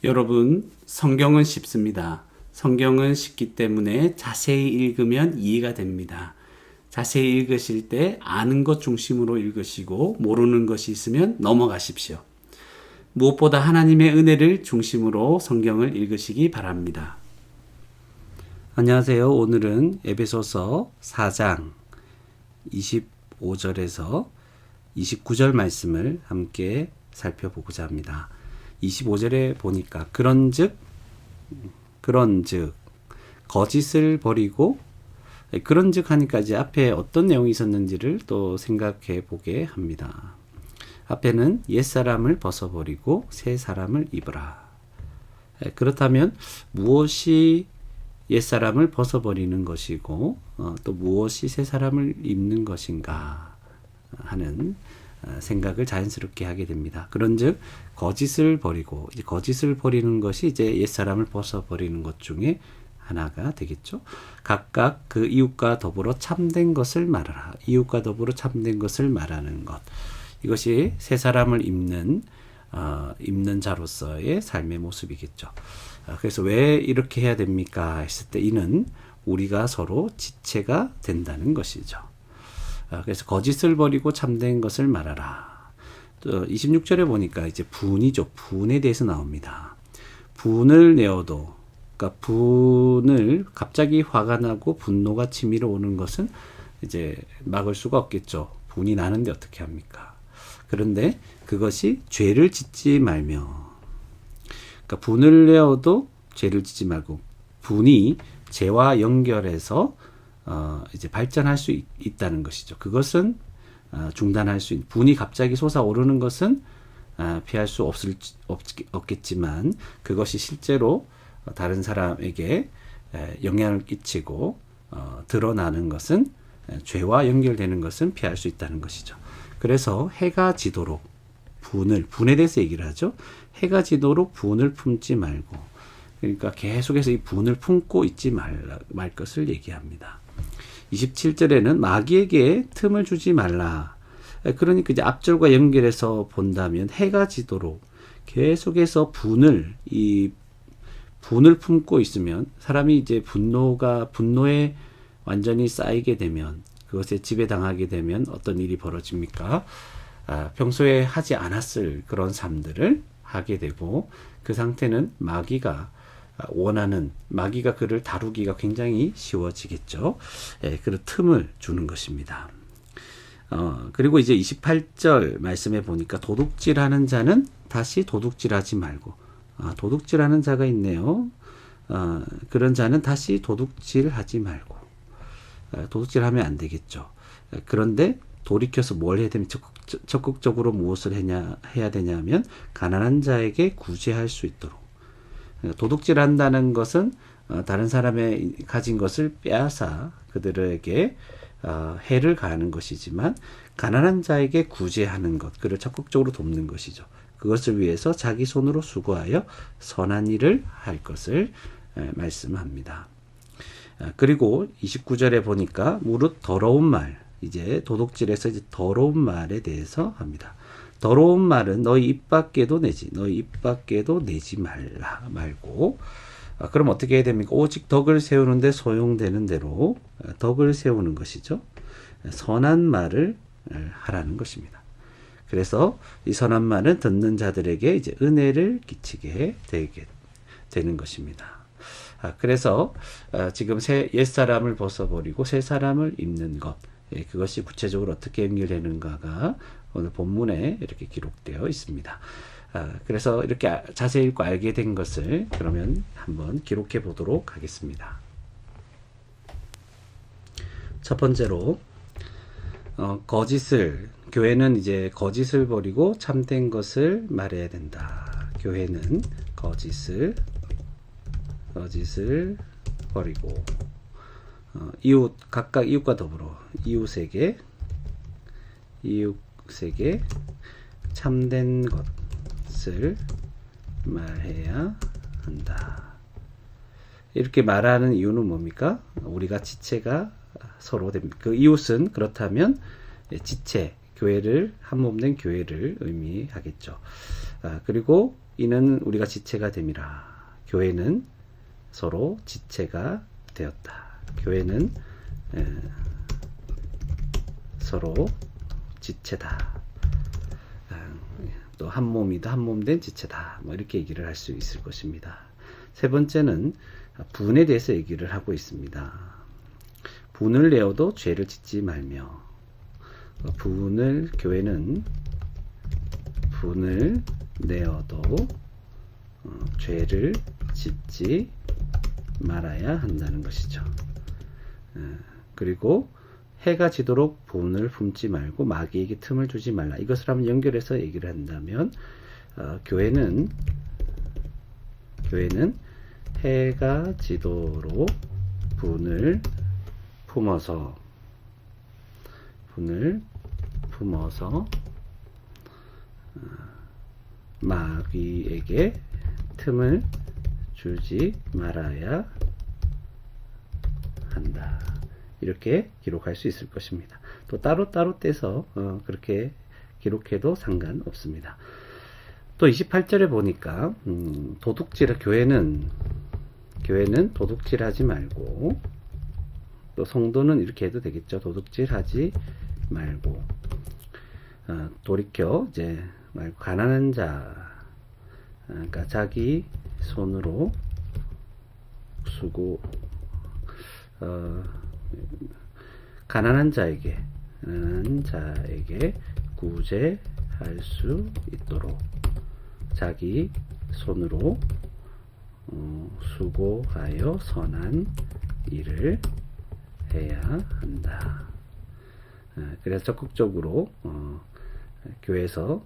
여러분, 성경은 쉽습니다. 성경은 쉽기 때문에 자세히 읽으면 이해가 됩니다. 자세히 읽으실 때 아는 것 중심으로 읽으시고 모르는 것이 있으면 넘어가십시오. 무엇보다 하나님의 은혜를 중심으로 성경을 읽으시기 바랍니다. 안녕하세요. 오늘은 에베소서 4장 25절에서 29절 말씀을 함께 살펴보고자 합니다. 25절에 보니까 그런즉 거짓을 버리고, 그런즉 하니까 이제 앞에 어떤 내용이 있었는지를 또 생각해 보게 합니다. 앞에는 옛사람을 벗어버리고 새 사람을 입으라. 그렇다면 무엇이 옛사람을 벗어버리는 것이고 또 무엇이 새 사람을 입는 것인가 하는 생각을 자연스럽게 하게 됩니다. 그런즉 거짓을 버리고, 이제 거짓을 버리는 것이 이제 옛사람을 벗어버리는 것 중에 하나가 되겠죠. 각각 그 이웃과 더불어 참된 것을 말하라. 이웃과 더불어 참된 것을 말하는 것. 이것이 새 사람을 입는 자로서의 삶의 모습이겠죠. 그래서 왜 이렇게 해야 됩니까? 했을 때 이는 우리가 서로 지체가 된다는 것이죠. 그래서 거짓을 버리고 참된 것을 말하라. 또 26절에 보니까 이제 분이죠. 분에 대해서 나옵니다. 분을 내어도, 그러니까 분을 갑자기 화가 나고 분노가 치밀어 오는 것은 이제 막을 수가 없겠죠. 분이 나는데 어떻게 합니까? 그런데 그것이 죄를 짓지 말며, 그러니까 분을 내어도 죄를 짓지 말고, 분이 죄와 연결해서 이제 발전할 수 있다는 것이죠. 그것은 중단할 수 있는, 분이 갑자기 솟아오르는 것은 피할 수 없겠지만 그것이 실제로 다른 사람에게 영향을 끼치고 드러나는 것은, 죄와 연결되는 것은 피할 수 있다는 것이죠. 그래서 해가 지도록 분에 대해서 얘기를 하죠. 해가 지도록 분을 품지 말고, 그러니까 계속해서 이 분을 품고 있지 말 것을 얘기합니다. 27절에는 마귀에게 틈을 주지 말라. 그러니까 이제 앞절과 연결해서 본다면 해가 지도록 계속해서 분을 품고 있으면, 사람이 이제 분노에 완전히 쌓이게 되면, 그것에 지배당하게 되면 어떤 일이 벌어집니까? 평소에 하지 않았을 그런 삶들을 하게 되고, 그 상태는 마귀가 그를 다루기가 굉장히 쉬워지겠죠. 그런 틈을 주는 것입니다. 그리고 이제 28절 말씀에 보니까 도둑질하는 자는 다시 도둑질하지 말고, 도둑질하는 자가 있네요. 그런 자는 다시 도둑질하지 말고, 도둑질하면 안 되겠죠. 그런데 돌이켜서 뭘 해야 되면 적극적으로 무엇을 해야 되냐면 가난한 자에게 구제할 수 있도록. 도둑질한다는 것은 다른 사람의 가진 것을 빼앗아 그들에게 해를 가하는 것이지만, 가난한 자에게 구제하는 것, 그를 적극적으로 돕는 것이죠. 그것을 위해서 자기 손으로 수고하여 선한 일을 할 것을 말씀합니다. 그리고 29절에 보니까 무릇 더러운 말, 이제 도둑질에서 이제 더러운 말에 대해서 합니다. 더러운 말은 너희 입 밖에도 내지 말고. 그럼 어떻게 해야 됩니까? 오직 덕을 세우는데 소용되는 대로 덕을 세우는 것이죠. 선한 말을 하라는 것입니다. 그래서 이 선한 말은 듣는 자들에게 이제 은혜를 끼치게 되는 것입니다. 그래서 지금 옛사람을 벗어버리고 새 사람을 입는 것, 그것이 구체적으로 어떻게 연결되는가가 오늘 본문에 이렇게 기록되어 있습니다. 그래서 이렇게 자세히 읽고 알게 된 것을 그러면 한번 기록해 보도록 하겠습니다. 첫 번째로 교회는 이제 거짓을 버리고 참된 것을 말해야 된다. 교회는 거짓을 버리고 각각 이웃과 더불어 이웃에게 참된 것을 말해야 한다. 이렇게 말하는 이유는 뭡니까? 우리가 지체가 서로 됩니다. 그 이웃은 그렇다면 지체, 교회를, 한몸된 교회를 의미하겠죠. 그리고 이는 우리가 지체가 됨이라. 교회는 서로 지체가 되었다. 교회는 서로 지체다. 또 한 몸이다, 한 몸 된 지체다. 뭐 이렇게 얘기를 할 수 있을 것입니다. 세 번째는 분에 대해서 얘기를 하고 있습니다. 분을 내어도 죄를 짓지 말며. 교회는 분을 내어도 죄를 짓지 말아야 한다는 것이죠. 그리고 해가 지도록 분을 품지 말고 마귀에게 틈을 주지 말라. 이것을 한번 연결해서 얘기를 한다면 교회는 해가 지도록 분을 품어서 마귀에게 틈을 주지 말아야 한다. 이렇게 기록할 수 있을 것입니다. 또 따로따로 떼서 그렇게 기록해도 상관없습니다. 또 28절에 보니까 교회는 도둑질하지 말고, 또 성도는 이렇게 해도 되겠죠. 도둑질하지 말고 돌이켜 이제 말고 가난한 자, 그러니까 자기 손으로 가난한 자에게 구제할 수 있도록 자기 손으로 수고하여 선한 일을 해야 한다. 그래서 적극적으로 교회에서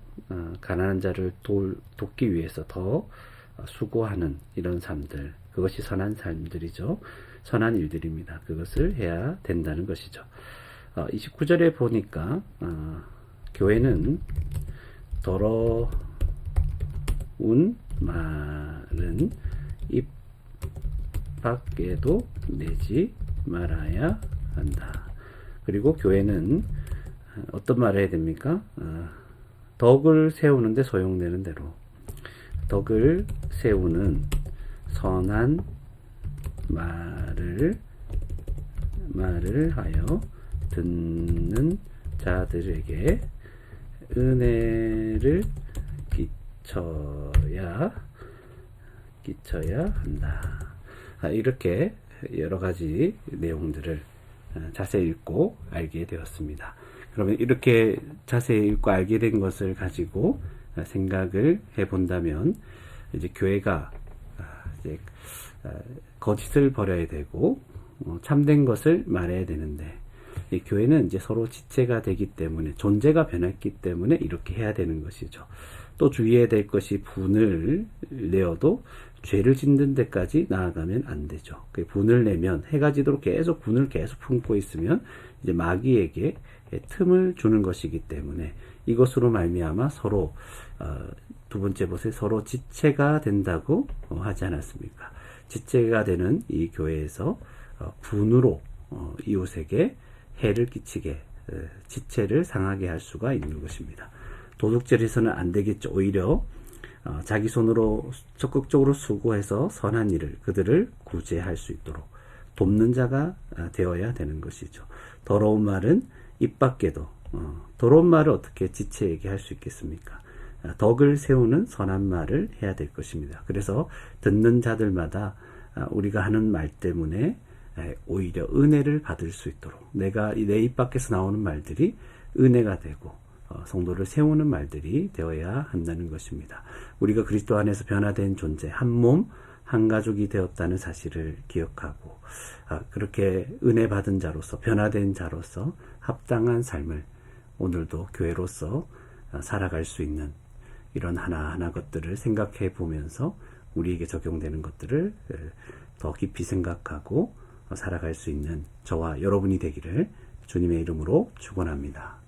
가난한 자를 돕기 위해서 더 수고하는 이런 삶들, 그것이 선한 삶들이죠. 선한 일들입니다. 그것을 해야 된다는 것이죠. 29절에 보니까 교회는 더러운 말은 입 밖에도 내지 말아야 한다. 그리고 교회는 어떤 말을 해야 됩니까? 덕을 세우는데 소용되는 대로, 덕을 세우는 선한 말을 하여 듣는 자들에게 은혜를 끼쳐야 한다. 이렇게 여러 가지 내용들을 자세히 읽고 알게 되었습니다. 그러면 이렇게 자세히 읽고 알게 된 것을 가지고 생각을 해본다면, 이제 교회가 이제 거짓을 버려야 되고 참된 것을 말해야 되는데, 이 교회는 이제 서로 지체가 되기 때문에, 존재가 변했기 때문에 이렇게 해야 되는 것이죠. 또 주의해야 될 것이, 분을 내어도 죄를 짓는 데까지 나아가면 안 되죠. 그 분을 내면, 해가 지도록 계속 분을 계속 품고 있으면 이제 마귀에게 틈을 주는 것이기 때문에, 이것으로 말미암아 서로 두 번째 보세요. 서로 지체가 된다고 하지 않았습니까? 지체가 되는 이 교회에서 분으로 이웃에게 해를 끼치게, 지체를 상하게 할 수가 있는 것입니다. 도둑질해서는 안 되겠죠. 오히려 자기 손으로 적극적으로 수고해서 선한 일을, 그들을 구제할 수 있도록 돕는 자가 되어야 되는 것이죠. 더러운 말은 입 밖에도, 더러운 말을 어떻게 지체에게 할 수 있겠습니까? 덕을 세우는 선한 말을 해야 될 것입니다. 그래서 듣는 자들마다 우리가 하는 말 때문에 오히려 은혜를 받을 수 있도록, 내 입 밖에서 나오는 말들이 은혜가 되고 성도를 세우는 말들이 되어야 한다는 것입니다. 우리가 그리스도 안에서 변화된 존재, 한 몸, 한 가족이 되었다는 사실을 기억하고, 그렇게 은혜 받은 자로서, 변화된 자로서 합당한 삶을 오늘도 교회로서 살아갈 수 있는 이런 하나하나 것들을 생각해 보면서 우리에게 적용되는 것들을 더 깊이 생각하고 살아갈 수 있는 저와 여러분이 되기를 주님의 이름으로 축원합니다.